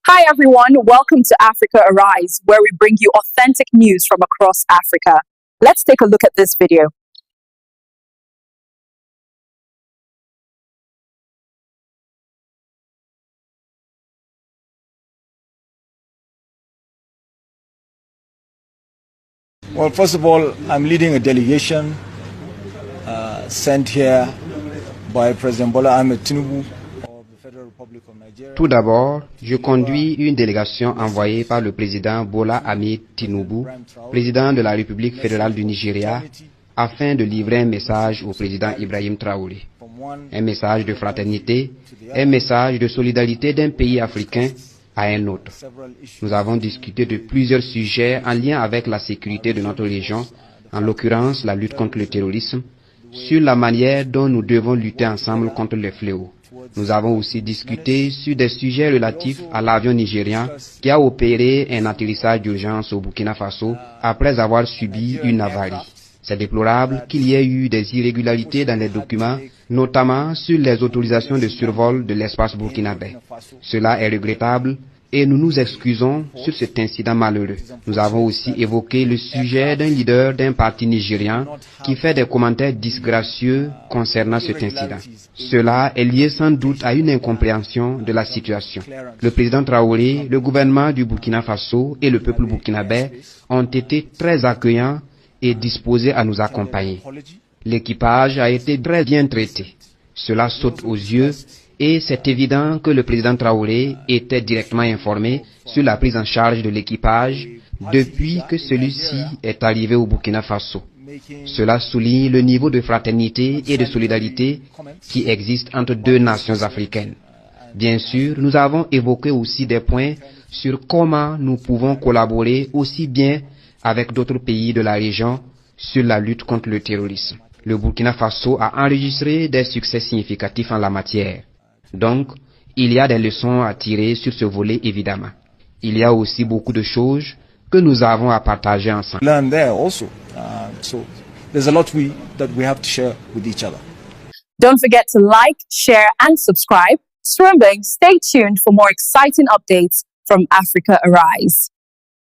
Hi everyone, welcome to Africa Arise, where we bring you authentic news from across Africa. Let's take a look at this video. Well, first of all, I'm leading a delegation sent here by President Bola Ahmed Tinubu of the Federal Republic of Nigeria. Tout d'abord, je conduis une délégation envoyée par le président Bola Ahmed Tinubu, président de la République fédérale du Nigeria, afin de livrer un message au président Ibrahim Traoré. Un message de fraternité, un message de solidarité d'un pays africain à un autre. Nous avons discuté de plusieurs sujets en lien avec la sécurité de notre région, en l'occurrence la lutte contre le terrorisme, sur la manière dont nous devons lutter ensemble contre les fléaux. Nous avons aussi discuté sur des sujets relatifs à l'avion nigérien qui a opéré un atterrissage d'urgence au Burkina Faso après avoir subi une avarie. C'est déplorable qu'il y ait eu des irrégularités dans les documents, notamment sur les autorisations de survol de l'espace burkinabé. Cela est regrettable et nous nous excusons sur cet incident malheureux. Nous avons aussi évoqué le sujet d'un leader d'un parti nigérien qui fait des commentaires disgracieux concernant cet incident. Cela est lié sans doute à une incompréhension de la situation. Le président Traoré, le gouvernement du Burkina Faso et le peuple burkinabé ont été très accueillants et disposés à nous accompagner. L'équipage a été très bien traité. Cela saute aux yeux et c'est évident que le président Traoré était directement informé sur la prise en charge de l'équipage depuis que celui-ci est arrivé au Burkina Faso. Cela souligne le niveau de fraternité et de solidarité qui existe entre deux nations africaines. Bien sûr, nous avons évoqué aussi des points sur comment nous pouvons collaborer aussi bien avec d'autres pays de la région sur la lutte contre le terrorisme. Le Burkina Faso a enregistré des succès significatifs en la matière. Donc, il y a des leçons à tirer sur ce volet évidemment. Il y a aussi beaucoup de choses que nous avons à partager ensemble. Learn there also. So there's a lot that we have to share with each other. Don't forget to like, share, and subscribe. Stay tuned for more exciting updates from Africa Arise.